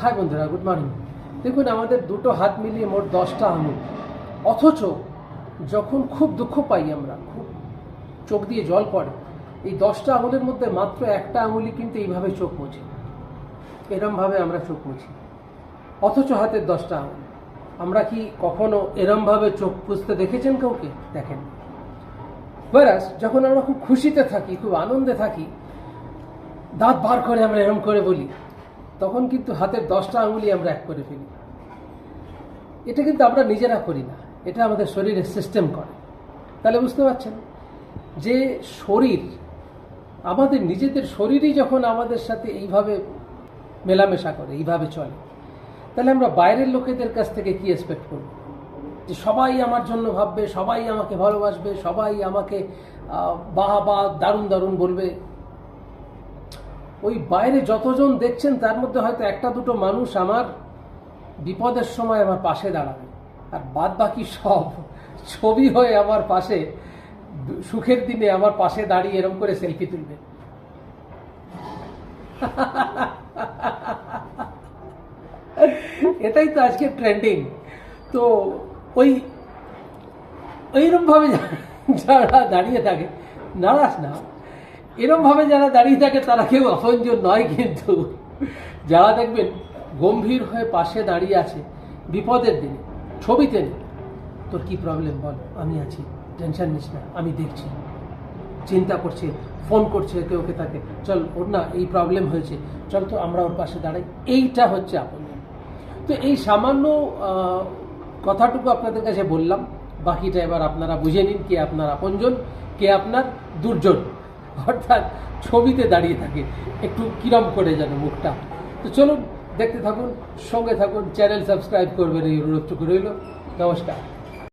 High বন্ধুরা, good morning. দেখুন, আমাদের দুটো হাত মিলিয়ে মোট 10টা আঙুল, অথচ যখন খুব দুঃখ পাই আমরা, খুব চোখ দিয়ে জল পড়ে, এই 10টা আঙুলের মধ্যে মাত্র একটা আঙুলই কিন্তু এইভাবে চোখ মুছে, এরমভাবে আমরা চোখ মুছি, অথচ হাতের 10টা আঙুল। আমরা কি কখনো এরমভাবে চোখ পুছতে দেখেছেন কাউকে? দেখেন। ওয়ারাস যখন আমরা খুব খুশিতে থাকি, খুব আনন্দে থাকি, দাঁত বার করে আমরা এরম করে বলি, তখন কিন্তু হাতের 10টা আঙুলই আমরা এক করে ফেলি। এটা কিন্তু আমরা নিজেরা করি না, এটা আমাদের শরীরের সিস্টেম করে। তাহলে বুঝতে পারছেন যে শরীর, আমাদের নিজেদের শরীরই যখন আমাদের সাথে এইভাবে মেলামেশা করে, এইভাবে চলে, তাহলে আমরা বাইরের লোকেদের কাছ থেকে কি এক্সপেক্ট করব? যে সবাই আমার জন্য ভাববে, সবাই আমাকে ভালোবাসবে, সবাই আমাকে বাহা বা দারুণ দারুণ বলবে। ওই বাইরে যতজন দেখছেন তার মধ্যে হয়তো একটা দুটো মানুষ আমার বিপদের সময় আমার পাশে দাঁড়াবে, আর বাদ বাকি সব ছবি হয়ে আমার পাশে, সুখের দিনে আমার পাশে দাঁড়িয়ে এরকম করে সেলফি তুলবে। এটাই তো আজকে ট্রেন্ডিং। তো ওইরকম ভাবে যারা দাঁড়িয়ে থাকে, নারাজ না, এরকম ভাবে যারা দাঁড়িয়ে থাকে তারা কেউ আপনজন নয়। কিন্তু যারা দেখবেন গম্ভীর হয়ে পাশে দাঁড়িয়ে আছে বিপদের দিনে, ছবিতে নেই, তোর কি প্রবলেম বল, আমি আছি, টেনশন নিস না, আমি দেখছি, চিন্তা করছে, ফোন করছে কেউ কে তাকে, চল ওর না এই প্রবলেম হয়েছে, চল তো আমরা ওর পাশে দাঁড়াই। এইটা হচ্ছে আপনজন। তো এই সামান্য কথাটুকু আপনাদের কাছে বললাম, বাকিটা এবার আপনারা বুঝে নিন কে আপনার আপনজন, কে আপনার দুর্জন। অর্থাৎ ছবিতে দাঁড়িয়ে থাকে, একটু কিরম করে যেন মুখটা। তো চলুন দেখতে থাকুন, সঙ্গে থাকুন, চ্যানেল সাবস্ক্রাইব করবেন, এই অনুরোধটুকু রইল। নমস্কার।